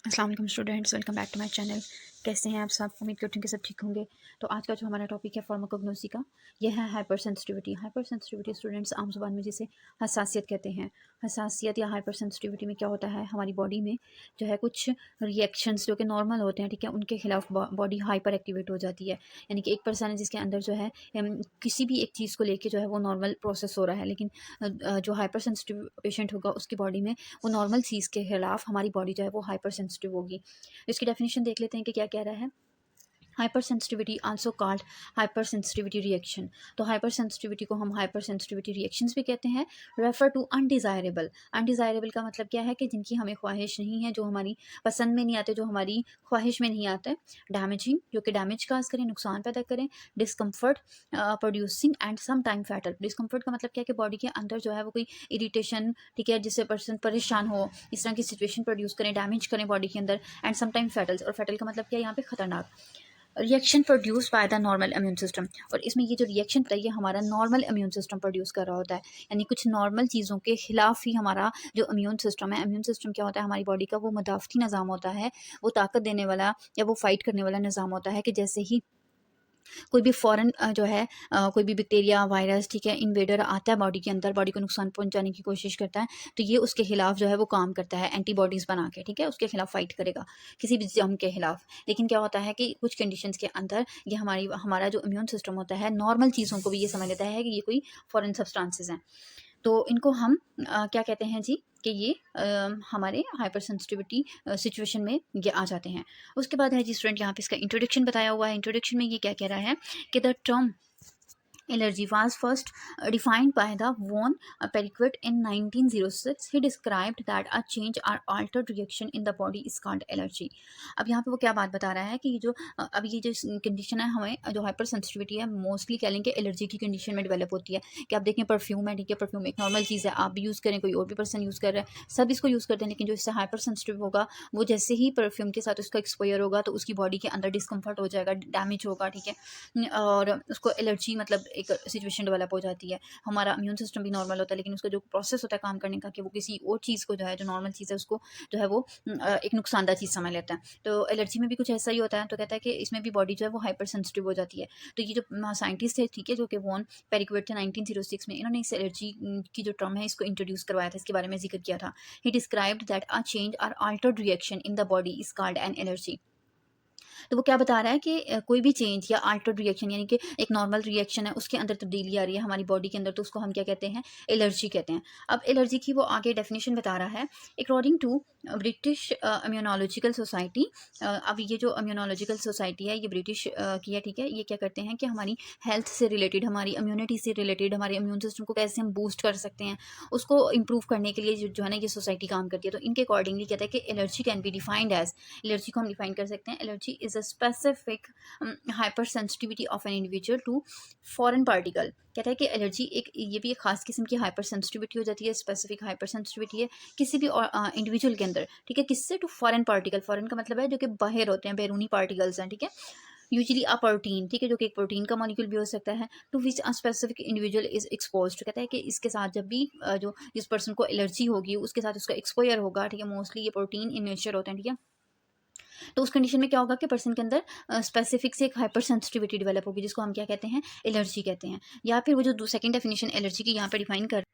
अस्सलाम वालेकुम students, welcome back to my channel. कैसे हैं आप सब? उम्मीद करती हूँ कि सब ठीक होंगे। तो आज का जो हमारा टॉपिक है फार्माकोग्नोसी का, यह है hyper sensitivity. Hyper sensitivity students आम जुबान में जिसे हसासियत कहते हैं। हसासियत या हाइपर सेंसिटिविटी में क्या होता है, हमारी बॉडी में जो है कुछ रिएक्शंस जो कि नॉर्मल होते हैं, ठीक है, उनके खिलाफ बॉडी हाइपर एक्टिवेट हो जाती है। यानी कि एक पर्सन है जिसके अंदर जो है किसी भी एक चीज़ को लेके जो है वो नॉर्मल प्रोसेस हो रहा है, लेकिन जो हाइपर सेंसिटिव पेशेंट होगा उसकी बॉडी में वो नॉर्मल चीज़ के खिलाफ हमारी बॉडी जो है वो हाइपर सेंसिटिव होगी। इसकी डेफिनेशन देख लेते हैं कि क्या कह रहा है। Hyper sensitivity also called hyper sensitivity reaction. तो हाइपर सेंसिटिविटी को हम हाइपर सेंसिटिविटी रिएक्शंस भी कहते हैं। Refer to undesirable. अनडिज़ायरेबल का मतलब क्या है कि जिनकी हमें ख्वाहिश नहीं है, जो हमारी पसंद में नहीं आते, जो हमारी ख्वाहिश में नहीं आते। डैमेजिंग, जो कि डैमेज काज करें, नुकसान पैदा करें। Discomfort producing and some time fatal. Discomfort का मतलब क्या है कि बॉडी के अंदर जो है वो कोई इरिटेशन, ठीक है, जिससे पर्सन परेशान हो, इस तरह की सिचुएशन प्रोड्यूस करें, डैमेज करें बॉडी के अंदर। एंड सम टाइम फैटल्स, और फैटल का मतलब क्या है यहाँ पे खतरनाक। Reaction produce by the normal immune system. और इसमें ये जो रिएक्शन होता है ये हमारा नॉर्मल इम्यून सिस्टम प्रोड्यूस कर रहा होता है। यानी कुछ नॉर्मल चीज़ों के खिलाफ ही हमारा जो इम्यून सिस्टम है, इम्यून सिस्टम क्या होता है, हमारी बॉडी का वो मदाफ़ती निज़ाम होता है, वो ताकत देने वाला या वो फाइट करने वाला निज़ाम होता है कि जैसे ही कोई भी फ़ॉरेन जो है कोई भी बैक्टीरिया, वायरस, ठीक है, इन्वेडर आता है बॉडी के अंदर, बॉडी को नुकसान पहुंचाने की कोशिश करता है, तो ये उसके खिलाफ जो है वो काम करता है एंटीबॉडीज़ बना के, ठीक है, उसके खिलाफ फाइट करेगा किसी भी जर्म के खिलाफ। लेकिन क्या होता है कि कुछ कंडीशंस के अंदर ये हमारा जो इम्यून सिस्टम होता है नॉर्मल चीज़ों को भी ये समझ लेता है कि ये कोई फॉरेन सब्सटेंसेस हैं। तो इनको हम क्या कहते हैं जी, कि ये हमारे हाइपर सेंसिटिविटी सिचुएशन में ये आ जाते हैं। उसके बाद है जी स्टूडेंट, यहाँ पे इसका इंट्रोडक्शन बताया हुआ है। इंट्रोडक्शन में ये क्या कह रहा है कि the term allergy was first defined by the von Periquet in 1906. He described that a change or altered reaction in the body is called allergy. अब यहाँ पे वो क्या बात बता रहा है कि ये जो अब ये जो कंडीशन है, हमें जो हाइपर सेंसिटिविटी है मोस्टली कह लेंगे एलर्जी की कंडीशन में डेवलप होती है। कि आप देखें परफ्यूम है, ठीक है, परफ्यूम एक नॉर्मल चीज़ है, आप भी यूज़ करें, कोई और भी पर्सन यूज़ कर रहा है, सब इसको यूज़ करते हैं, लेकिन जो इससे हाइपर सेंसिटिव होगा वो जैसे ही परफ्यूम के साथ उसका एक्सपोयर होगा तो उसकी बॉडी के अंदर डिस्कम्फर्ट हो जाएगा, डैमेज होगा, ठीक है, और उसको एलर्जी मतलब एक सिचुएशन डेवलप हो जाती है। हमारा इम्यून सिस्टम भी नॉर्मल होता है, लेकिन उसका जो प्रोसेस होता है काम करने का कि वो किसी और चीज़ को जो है, जो नॉर्मल चीज़ है उसको जो है वो एक नुकसानदा चीज़ समझ लेता है। तो एलर्जी में भी कुछ ऐसा ही होता है। तो कहता है कि इसमें भी बॉडी जो है वो हाइपर सेंसिटिव हो जाती है। तो ये जो साइंटिस्ट थे, ठीक है, जो कि वॉन पेरिक्वेट थे 1906 में, इन्होंने इस एलर्जी की जो टर्म है इसको इंट्रोड्यूस करवाया था, इसके बारे में जिक्र किया था। He described that a change और altered reaction in the body is called an allergy. तो वो क्या बता रहा है कि कोई भी चेंज या अल्टर्ड रिएक्शन, यानी कि एक नॉर्मल रिएक्शन है उसके अंदर तब्दीली आ रही है हमारी बॉडी के अंदर, तो उसको हम क्या कहते हैं, एलर्जी कहते हैं। अब एलर्जी की वो आगे डेफिनेशन बता रहा है। According to British immunological society. अब ये जो इम्यूनोलॉजिकल सोसाइटी है ये ब्रिटिश की है, ठीक है। ये क्या करते हैं कि हमारी हेल्थ से रिलेटेड, हमारी इम्यूनिटी से रिलेटेड, हमारे इम्यून सिस्टम को कैसे हम बूस्ट कर सकते हैं उसको इम्प्रूव करने के लिए जो है ना ये सोसाइटी काम करती है। तो इनके अकॉर्डिंगली कहता है कि allergy can be defined as, allergy को हम डिफाइन कर सकते हैं, allergy is a specific hypersensitivity of an individual to foreign particle. कहता है कि एलर्जी एक ये भी एक खास किस्म की हाइपर सेंसिटिविटी हो जाती है, स्पेसिफिक हाइपर सेंसिटिविटी है किसी भी इंडिविजुअल के अंदर, ठीक है। किससे? To foreign particle. फॉरेन का मतलब है जो कि बाहर होते हैं, बैरूनी पार्टिकल्स हैं, ठीक है। यूजली अ प्रोटीन, ठीक है, जो कि एक प्रोटीन का मॉलिक्यूल भी हो सकता है। To which a specific individual is expose. कहता है कि इसके साथ जब भी जो जिस पर्सन को एलर्जी होगी उसके साथ उसका एक्सपोयर होगा, ठीक है, मोस्टली ये प्रोटीन इन नेचर होते हैं, ठीक है। तो उस कंडीशन में क्या होगा कि पर्सन के अंदर स्पेसिफिक से एक हाइपर सेंसिटिविटी डेवलप होगी, जिसको हम क्या कहते हैं, एलर्जी कहते हैं। या फिर वो जो सेकंड डेफिनेशन एलर्जी की यहाँ पे डिफाइन कर,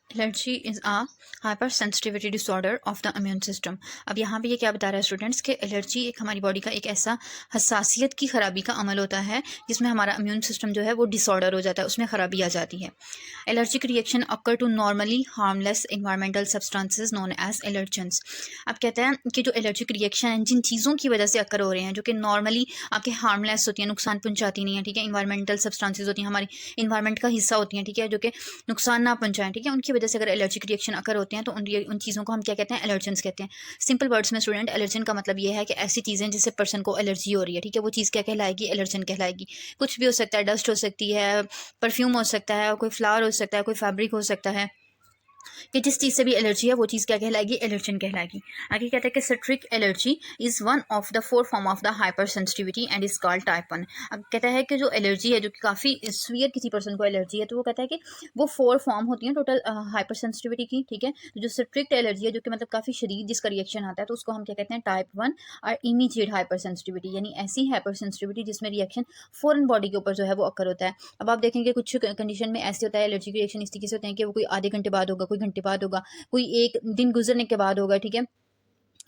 allergy is a hypersensitivity disorder of the immune system. अब यहाँ पे ये क्या बता रहा है स्टूडेंट्स कि एलर्जी एक हमारी बॉडी का एक ऐसा हसासियत की खराबी का अमल होता है जिसमें हमारा इम्यून सिस्टम जो है वो डिसऑर्डर हो जाता है, उसमें खराबी आ जाती है। Allergic reaction occur to normally harmless environmental substances known as allergens. अब कहते हैं कि जो एलर्जिक रिएक्शन है जिन चीज़ों की वजह से अकर हो रहे हैं, जो कि नॉर्मली आपके हार्मलेस होती हैं, नुकसान पहुंचाती नहीं है, ठीक है, इन्वायरमेंटल सब्सटेंसेज होती हैं, हमारी इन्वायरमेंट का हिस्सा होती हैं, ठीक है, जो कि नुकसान ना पहुंचाएं, ठीक है, उनकी वजह से अगर एलर्जिक रिएक्शन अकर होते हैं तो उन चीज़ों को हम क्या कहते हैं, एलर्जेंस कहते हैं। सिंपल वर्ड्स में स्टूडेंट, एलर्जन का मतलब ये है कि ऐसी चीज़ें जिससे पर्सन को एलर्जी हो रही है, ठीक है, वो चीज़ क्या कहलाएगी, एलर्जन कहलाएगी। कुछ भी हो सकता है, डस्ट हो सकती है, परफ्यूम हो सकता है, कोई फ्लावर हो सकता है, कोई फैब्रिक हो सकता है, कि जिस चीज़ से भी एलर्जी है वो चीज़ क्या कहलाएगी, एलर्जन कहलाएगी। आगे कहता है कि citric allergy is one of the 4 form of the hyper sensitivity and is called type 1। अब कहता है कि जो एलर्जी है, जो कि काफ़ी सीवियर किसी पर्सन को एलर्जी है, तो वो कहता है कि वो 4 फॉर्म होती हैं टोटल हाइपर सेंसिटिविटी की, ठीक है। तो जो सिट्रिक एलर्जी है, जो कि मतलब काफ़ी शदीद जिसका रिएक्शन आता है, तो उसको हम क्या कहते हैं, टाइप 1 और इमीडिएट हाइपर सेंसिटिविटी, यानी ऐसी हाइपर सेंसिटिविटी जिसमें रिएक्शन फ़ौरन बॉडी के ऊपर जो है वो अकर होता है। अब आप देखेंगे कुछ कंडीशन में ऐसे होता है, एलर्जी के रिएक्शन इस तरीके से होते हैं कि वो कोई आधे घंटे बाद होगा, कोई घंटे बाद होगा, कोई एक दिन गुजरने के बाद होगा, ठीक है।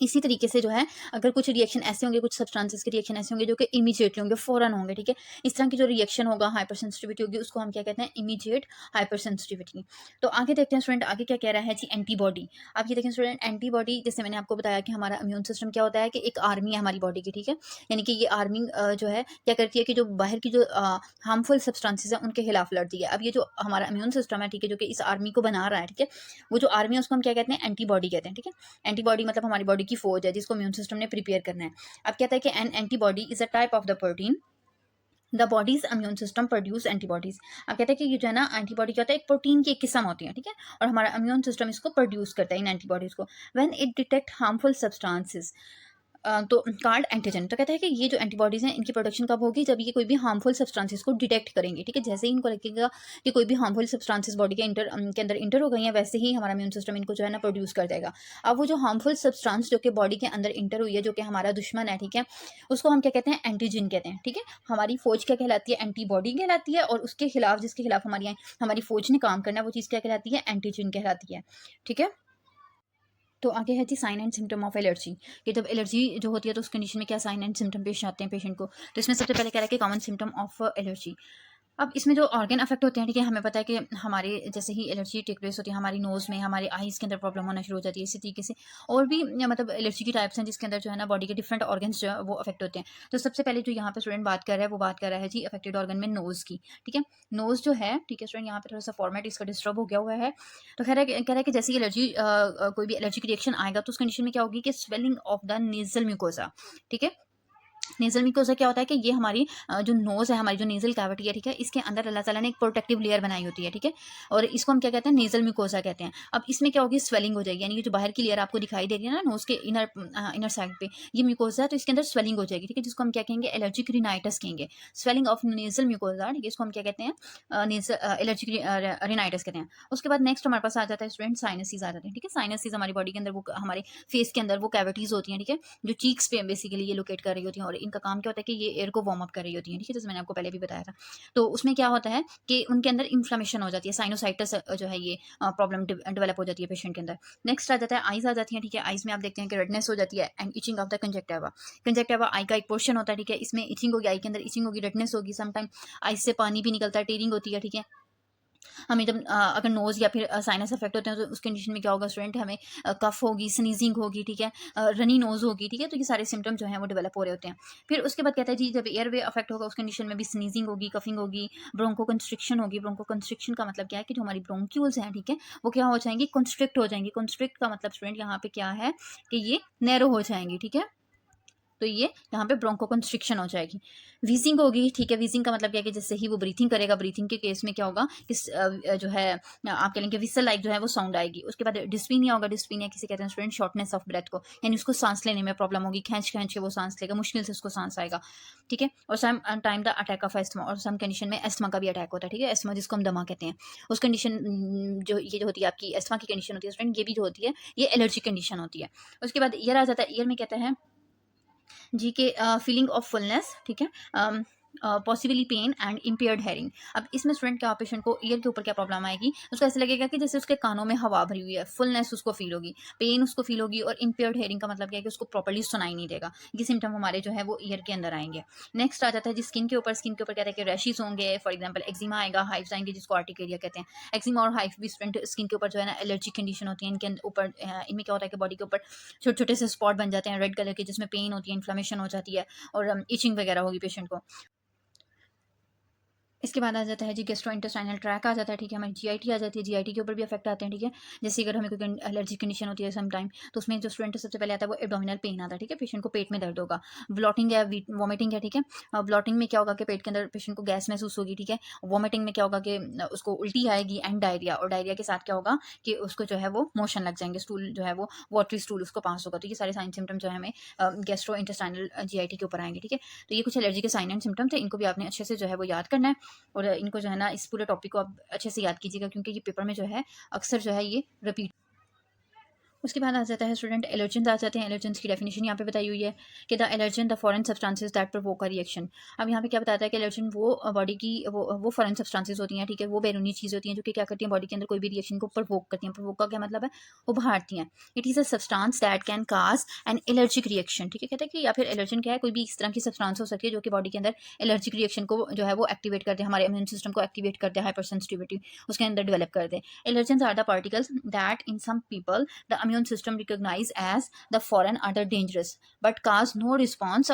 इसी तरीके से जो है, अगर कुछ रिएक्शन ऐसे होंगे, कुछ सब्सटेंसेस के रिएक्शन ऐसे होंगे जो कि इमीडिएटली होंगे, फ़ौरन होंगे, ठीक है। इस तरह की जो रिएक्शन होगा, हाइपर सेंसिटिविटी होगी, उसको हम क्या कहते हैं, इमीडिएट हाइपर सेंसिटिविटी। तो आगे देखते हैं स्टूडेंट, आगे क्या कह रहा है जी, एंटीबॉडी। आप ये देखें स्टूडेंट, एंटीबॉडी, जैसे मैंने आपको बताया कि हमारा इम्यून सिस्टम क्या होता है कि एक आर्मी है हमारी बॉडी की, ठीक है। यानी कि ये आर्मी जो है क्या करती है कि जो बाहर की जो हार्मफुल सब्सटेंसेस हैं उनके खिलाफ लड़ती है। अब ये जो हमारा इम्यून सिस्टम है, ठीक है, जो कि इस आर्मी को बना रहा है, ठीक है, वो जो आर्मी है उसको हम क्या कहते हैं, एंटीबॉडी कहते हैं, ठीक है। एंटीबॉडी मतलब हमारी बॉडी की फौज है जिसको इम्यून सिस्टम ने प्रिपेयर करना है। अब कहता है कि N antibody is a type of the protein the bodies immune system produce antibodies. अब कहते हैं कि ये जो है ना, एंटीबॉडी क्या होता है, एक प्रोटीन की एक किस्म होती है, ठीक है, और हमारा इम्यून सिस्टम इसको प्रोड्यूस करता है, इन एंटीबॉडीज को, when it detect harmful substances, तो कार्ड एंटीजन। तो कहता है कि ये जो एंटीबॉडीज हैं इनकी प्रोडक्शन कब होगी, जब ये कोई भी हार्मफुल सब्सटेंसेस को डिटेक्ट करेंगे, ठीक है। जैसे ही इनको लगेगा कि कोई भी हार्मफुल सब्सटेंसेस बॉडी के अंदर इंटर हो गई हैं, वैसे ही हमारा इम्यून सिस्टम इनको जो है ना प्रोड्यूस कर देगा। अब वो जो हार्मफुल सब्सटेंस जो कि बॉडी के अंदर इंटर हुई है, जो कि हमारा दुश्मन है, ठीक है, उसको हम क्या कहते हैं, एंटीजन कहते हैं, ठीक है। हमारी फौज क्या कहलाती है, एंटीबॉडी कहलाती है, और उसके खिलाफ, जिसके खिलाफ हमारी फौज ने काम करना है, वो चीज़ क्या कहलाती है, एंटीजन कहलाती है, ठीक है। तो आगे है जी, sign and symptom of allergy, कि जब एलर्जी जो होती है तो उस कंडीशन में क्या साइन एंड सिम्टम पेश आते हैं पेशेंट को। तो इसमें सबसे पहले कह रहा है कि कॉमन सिम्टम ऑफ एलर्जी। अब इसमें जो ऑर्गन अफेक्ट होते हैं, ठीक है, हमें पता है कि हमारे जैसे ही एलर्जी टेक प्लेस होती है, हमारी नोज़ में, हमारे आईज़ के अंदर प्रॉब्लम होना शुरू हो जाती है। इसी तरीके से और भी मतलब एलर्जी की टाइप्स हैं जिसके अंदर जो है ना बॉडी के डिफरेंट ऑर्गन्स जो है वो अफेक्ट होते हैं। तो सबसे पहले जो यहाँ पे स्टूडेंट बात कर रहा है, वो बात कर रहा है जी अफेक्टेड ऑर्गन में नोज़ की, ठीक है। नोज़ जो है, ठीक है स्टूडेंट, यहाँ पे थोड़ा सा फॉर्मेट इसका डिस्टर्ब हो गया हुआ है। तो कह रहा है कि जैसे ही एलर्जी कोई भी एलर्जी की रिएक्शन आएगा तो उस कंडीशन में क्या होगी कि swelling of the nasal mucosa, ठीक है। नेज़ल म्यूकोसा क्या होता है कि ये हमारी जो नोज़ है, हमारी जो नेज़ल कैविटी है, ठीक है, इसके अंदर अल्लाह ताला ने एक प्रोटेक्टिव लेयर बनाई होती है, ठीक है, और इसको हम क्या कहते हैं, नेज़ल म्यूकोसा कहते हैं। अब इसमें क्या होगी, स्वेलिंग हो जाएगी, यानी कि जो बाहर की लेयर आपको दिखाई दे रही है ना नोज़ के इनर साइड पे, ये म्यूकोसा है, तो इसके अंदर स्वेलिंग हो जाएगी, ठीक है, जिसको हम क्या कहेंगे, एलर्जिक रिनाइटिस कहेंगे। स्वेलिंग ऑफ नेज़ल म्यूकोसा, ठीक है, इसको हम क्या कहते हैं, एलर्जिक रिनाइटिस कहते हैं। उसके बाद नेक्स्ट हमारे पास आ जाता है स्टूडेंट, साइनसेस आ जाते हैं, ठीक है। साइनसेस हमारी बॉडी के अंदर, वो हमारे फेस के अंदर वो कैविटीज़ होती हैं, ठीक है, जो चीक्स पे बेसिकली ये लोकेट कर रही होती हैं, और इनका काम क्या होता है कि ये एयर को वार्म अप कर रही होती हैं, ठीक है, जैसे मैंने आपको पहले भी बताया था। तो उसमें क्या होता है कि उनके अंदर इन्फ्लेमेशन हो जाती है, साइनोसाइटिस जो है ये प्रॉब्लम डेवलप हो जाती है पेशेंट के अंदर। नेक्स्ट आ जाता है आइज़ आ जाती है, ठीक है। आइज़ में आप देखते हैं कि रेडनेस हो जाती है and itching of the conjunctiva. Conjunctiva eye का एक पोर्शन होता है, ठीक है, इसमें इचिंग होगी, आई के अंदर इचिंग होगी, रेडनेस होगी, समटाइम आइज से पानी भी निकलता है, टेयरिंग होती है, ठीक है। हमें जब अगर नोज़ या फिर साइनस अफेक्ट होते हैं तो उस कंडीशन में क्या होगा स्टूडेंट, हमें कफ होगी, स्नीजिंग होगी, ठीक है, रनी नोज़ होगी, ठीक है। तो ये सारे सिम्टम जो हैं वो डेवलप हो रहे होते हैं। फिर उसके बाद कहता है जी, जब एयरवे अफेक्ट होगा उस कंडीशन में भी स्नीजिंग होगी, कफिंग होगी, ब्रोंको कंस्ट्रिक्शन होगी। ब्रोंको कंस्ट्रिक्शन का मतलब क्या है कि जो हमारी ब्रोंक्यूल्स हैं, ठीक है, वो क्या हो जाएंगी, कंस्ट्रिक्ट हो जाएंगी। कंस्ट्रिक्ट का मतलब स्टूडेंट यहाँ पे क्या है कि ये नैरो हो जाएंगी, ठीक है। तो ये यहाँ पे ब्रोंको कंस्ट्रिक्शन हो जाएगी। वीजिंग होगी, ठीक है। वीजिंग का मतलब क्या है कि जैसे ही वो ब्रीथिंग करेगा, ब्रीथिंग के केस में क्या होगा कि जो है आप कह लेंगे विसल लाइक जो है वो साउंड आएगी। उसके बाद डिस्पीनिया होगा। डिस्पीनिया किसे कहते हैं स्टूडेंट, शॉर्टनेस ऑफ ब्रेथ को, यानी उसको सांस लेने में प्रॉब्लम होगी, खींच खींच के वो सांस लेगा, मुश्किल से उसको सांस आएगा, ठीक है। और some time the attack of asthma, और सम कंडीशन में एस्थमा का भी अटैक होता है, ठीक है। एस्थमा जिसको हम दमा कहते हैं, उस कंडीशन जो ये जो होती है आपकी एस्थमा की कंडीशन होती है स्टूडेंट, ये भी जो होती है ये एलर्जी कंडीशन होती है। उसके बाद ईयर आ जाता है। ईयर में कहता है जी के फीलिंग ऑफ फुलनेस, ठीक है, possibly pain and impaired hearing. अब इसमें स्टूडेंट क्या पेशेंट को ईयर के ऊपर क्या प्रॉब्लम आएगी, उसको ऐसे लगेगा कि जैसे उसके कानों में हवा भरी हुई है, फुलनेस उसको फील होगी, पेन उसको फील होगी, और इम्पेयर्ड हेयरिंग का मतलब क्या है कि उसको प्रॉपर्ली सुनाई नहीं देगा। ये सिम्टम हमारे जो है वो ईयर के अंदर आएंगे। नेक्स्ट आ जाता है जी स्किन के ऊपर। स्किन के ऊपर कहते हैं कि रैशेस होंगे, फॉर एग्जाम्पल एक्जिमा आएगा, हाइव्स आएंगे जिसको आर्टिकेरिया कहते हैं। एक्जिमा और हाइव भी स्टूडेंट स्किन के ऊपर जो है ना एलर्जी कंडीशन होती है। इनके ऊपर इनमें क्या होता है कि बॉडी के ऊपर छोटे छोटे से स्पॉट बन जाते हैं रेड कलर के, जिसमें पेन होती है, इन्फ्लेमेशन हो जाती है, और इचिंग वगैरह होगी पेशेंट को। इसके बाद आ जाता है जी गैस्ट्रोइंटेस्टाइनल ट्रैक आ जाता है, ठीक है, हमारी जीआईटी आ जाती है, जीआईटी के ऊपर भी इफेक्ट आते हैं, ठीक है। जैसे अगर हमें कोई एलर्जी कंडीशन होती है सम टाइम, तो उसमें जो स्टूडेंट सबसे पहले आता है वो एब्डोमिनल पेन आता है, ठीक है, पेशेंट को पेट में दर्द होगा, ब्लॉटिंग है, वॉमिटिंग है, ठीक है। ब्लॉटिंग में क्या होगा कि पेट के अंदर पेशेंट को गैस महसूस होगी, ठीक है। वॉमिटिंग में क्या होगा कि उसको उल्टी आएगी एंड डायरिया, और डायरिया के साथ क्या होगा कि उसको जो है वो मोशन लग जाएंगे, स्टूल जो है वो वाटरी स्टूल उसको पास होगा। तो ये सारे साइन सिम्टम जो है हमें गैस्ट्रो इंटेस्टाइनल जीआईटी के ऊपर आएंगे, ठीक है। तो ये कुछ एलर्जी के साइन एंड सिम्टम थे, इनको भी आपने अच्छे से जो है वो याद करना है, और इनको जो है ना इस पूरे टॉपिक को आप अच्छे से याद कीजिएगा, क्योंकि ये पेपर में जो है अक्सर जो है ये रिपीट। उसके बाद आ जाता है स्टूडेंट एलर्जेंस आ जाते हैं। एलर्जेंस की डेफिनेशन यहाँ पे बताई हुई है कि the allergen the foreign substances that provoke a reaction. अब यहाँ पे क्या बताता है कि एलर्जन वो बॉडी की वो फॉरेन सब्सटेंसेस होती हैं, ठीक है, वो बैरूनी चीज़ होती हैं जो कि क्या करती हैं बॉडी के अंदर कोई भी रिएक्शन को प्रोवोक करती हैं। प्रोवोक का क्या मतलब है, उभारती हैं। It is a substance that can cause an allergic reaction, ठीक है, कहते हैं कि या फिर एलर्जन क्या है, कोई भी इस तरह की सब्सटेंस हो सकती है जो कि बॉडी के अंदर एलर्जिक रिएक्शन को जो है वो एक्टिवेट करते हैं, हमारे इम्यून सिस्टम को एक्टिवेट करते हैं, हाइपर सेंसिटिविटी उसके अंदर डेवलप करते हैं। Allergens are the particles that in some people the immune system recognize as the foreign are the dangerous but cause no response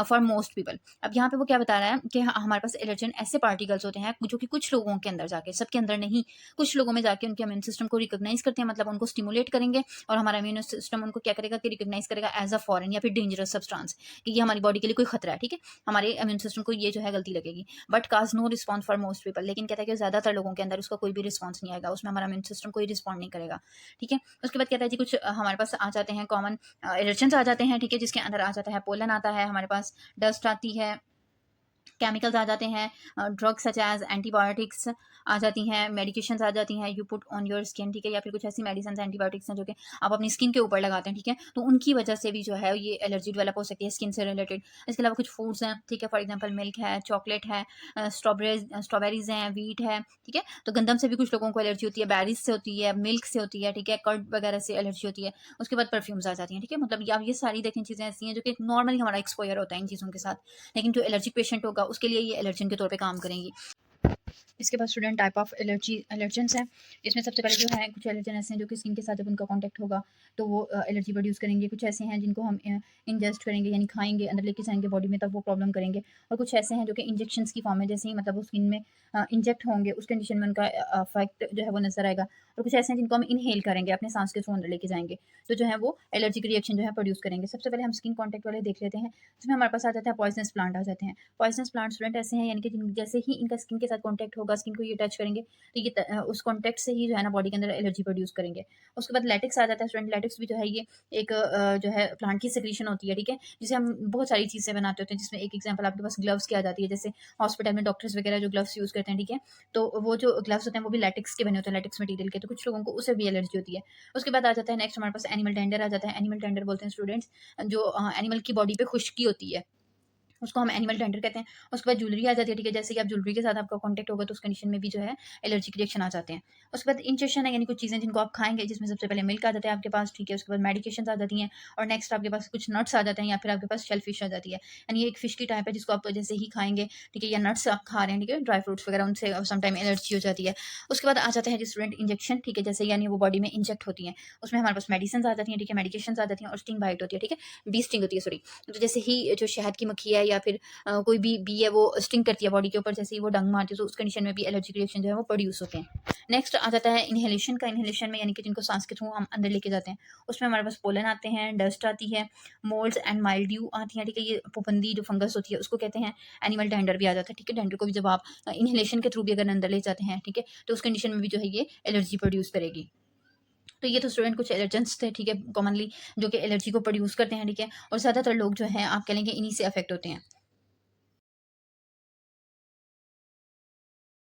for most people। अब यहाँ पे वो क्या बता रहा है कि हमारे पास एलर्जन ऐसे पार्टिकल्स होते हैं जो कि कुछ लोगों के अंदर जाके, सबके अंदर नहीं, कुछ लोगों में जाके उनके इम्यून सिस्टम को रिकॉग्नाइज करते हैं, मतलब उनको स्टिमुलेट करेंगे, और हमारा इम्यून सिस्टम उनको क्या करेगा कि रिकॉग्नाइज करेगा एज अ फॉरेन या फिर डेंजरस सब्सटेंस, कि ये हमारी बॉडी के लिए कोई खतरा है, ठीक है, हमारे इम्यून सिस्टम को ये जो है गलती लगेगी। But cause no response for most people, लेकिन कहता है कि ज़्यादातर लोगों के अंदर उसका कोई भी रिस्पॉन्स नहीं आएगा, उसमें हमारा इम्यून सिस्टम कोई रिस्पॉन्ड नहीं करेगा, ठीक है। उसके बाद कहता है जी कुछ हमारे पास आ जाते हैं कॉमन एलर्जेंस आ जाते हैं, ठीक है, जिसके अंदर आ जाता है पोलन आता है, हमारे पास डस्ट आती है, केमिकल्स आ जाते हैं, ड्रग्स सच एज एंटीबायोटिक्स आ जाती हैं, मेडिकेशंस आ जाती हैं, you put on your skin, ठीक है, या फिर कुछ ऐसी मेडिसिन एंटीबायोटिक्स हैं जो कि आप अपनी स्किन के ऊपर लगाते हैं, ठीक है, तो उनकी वजह से भी जो है ये एलर्जी डेवलप हो सकती है स्किन से रिलेटेड। इसके अलावा कुछ फूड्स हैं, ठीक है, फॉर एग्जाम्पल मिल्क है, चॉकलेट है, स्ट्रॉबेरीज हैं, वीट है, ठीक है, तो गंदम से भी कुछ लोगों को एलर्जी होती है, बेरीज से होती है, मिल्क से होती है, ठीक है, कर्ड वगैरह से एलर्जी होती है। उसके बाद परफ्यूम्स आ जाती हैं, ठीक है, मतलब ये सारी देखें चीज़ें ऐसी हैं जो कि नॉर्मली हमारा एक्सपोजर होता है इन चीज़ों के साथ, लेकिन जो एलर्जिक पेशेंट होगा उसके लिए ये एलर्जन के तौर पे काम करेंगी। इसके बाद स्टूडेंट टाइप ऑफ एलर्जेंस हैं। इसमें सबसे पहले जो है कुछ एलर्जन ऐसे हैं जो कि स्किन के साथ जब उनका कांटेक्ट होगा तो वो एलर्जी प्रोड्यूस करेंगे। कुछ ऐसे हैं जिनको हम इंजेस्ट करेंगे, यानी खाएंगे, अंदर लेके जाएंगे बॉडी में, तब वो प्रॉब्लम करेंगे। और कुछ ऐसे हैं जो कि इंजेक्शंस की फॉर्म में, जैसे ही मतलब वो स्किन में इंजेक्ट होंगे उस कंडीशन में उनका इफेक्ट जो है वो नजर आएगा। और कुछ ऐसे हैं जिनको हम इनहेल करेंगे, अपने सांस के थ्रू अंदर लेके जाएंगे, तो जो है वो एलर्जिक रिएक्शन जो है प्रोड्यूस करेंगे। सबसे पहले हम स्किन कॉन्टैक्ट वाले देख लेते हैं, जिसमें हमारे पास आ जाता है पॉइजनस प्लांट आ जाते हैं। पॉइजनस प्लांट स्टूडेंट ऐसे हैं यानी कि जैसे ही इनका स्किन के साथ कॉन्टैक्ट होगा, स्किन को ये टच करेंगे, तो ये उस कॉन्टैक्ट से ही जो है ना बॉडी के अंदर एलर्जी प्रोड्यूस करेंगे। उसके बाद लैटेक्स आ जाता है स्टूडेंट। लैटेक्स भी जो है ये एक जो है प्लांट की सेक्रीशन होती है, ठीक है, जिसे हम बहुत सारी चीज़ें बनाते होते हैं, जिसमें एक एग्जाम्पल आपके पास ग्लव्स की आ जाती है, जैसे हॉस्पिटल में डॉक्टर्स वगैरह जो ग्लव्स यूज़ करते हैं, ठीक है, तो वो जो ग्लव्स होते हैं वो भी लैटेक्स के बने होते हैं, लैटेक्स मटीरियल के, तो कुछ लोगों को उससे भी एलर्जी होती है। उसके बाद आ जाता है नेक्स्ट हमारे पास एनिमल टेंडर आ जाता है। एनिमल टेंडर बोलते हैं स्टूडेंट्स जो एनिमल की बॉडी पे खुश्की होती है, उसको हम एनिमल टेंडर कहते हैं। उसके बाद ज्वेलरी आ जाती है, ठीक है, जैसे कि आप ज्वेलरी के साथ आपका कॉन्टैक्ट होगा तो उस कंडीशन में भी जो है एलर्जिक रिएक्शन आ जाते हैं। उसके बाद इंजेक्शन है, यानी कुछ चीज़ें जिनको आप खाएंगे, जिसमें सबसे पहले मिल्क आ जाता है आपके पास, ठीक है, उसके बाद मेडिकेशन आ जाती हैं, और नेक्स्ट आपके पास कुछ नट्स आ जाते हैं, या फिर आपके पास शेल फिश आ जाती है, यानी एक फिश की टाइप है जिसको आप जैसे ही खाएंगे, ठीक है, या नट्स आप खा रहे हैं, ठीक है, ड्राई फ्रूट्स वगैरह, उनसे समटाइम एलर्जी हो जाती है। उसके बाद आ जाता है जी स्टूडेंट इंजेक्शन, ठीक है, जैसे यानी वो बॉडी में इंजेक्ट होती हैं, उसमें हमारे पास मेडिसिन आ जाती हैं, ठीक है, मेडिकेशन आ जाती हैं, और स्टिंग बाइट होती है, ठीक है, बी स्टिंग होती है, सॉरी। तो जैसे ही जो शहद की मक्खी है या फिर कोई भी है वो स्टिंग करती है बॉडी के ऊपर, जैसे ही वो डंग मारती है, तो उस कंडीशन में भी एलर्जिक रिएक्शन जो है वो प्रोड्यूस होते हैं। नेक्स्ट आ जाता है इनहेलेशन का। इनहेलेशन में यानी कि जिनको सांस के थ्रू हम अंदर लेके जाते हैं, उसमें हमारे पास पोलन आते हैं, डस्ट आती है, मोल्ड्स एंड माइल्ड्यू आती हैं, ठीक है, ये फफूंदी जो फंगस होती है उसको कहते हैं। एनिमल टेंडर भी आ जाता है, ठीक है, टेंडर को भी जब आप इनहेलेशन के थ्रू भी अगर अंदर ले जाते हैं, ठीक है, तो उस कंडीशन में भी जो है ये एलर्जी प्रोड्यूस करेगी। तो ये तो स्टूडेंट कुछ एलर्जेंस थे, ठीक है, कॉमनली जो कि एलर्जी को प्रोड्यूस करते हैं, ठीक है, और ज़्यादातर लोग जो हैं आप कह लेंगे इन्हीं से अफेक्ट होते हैं।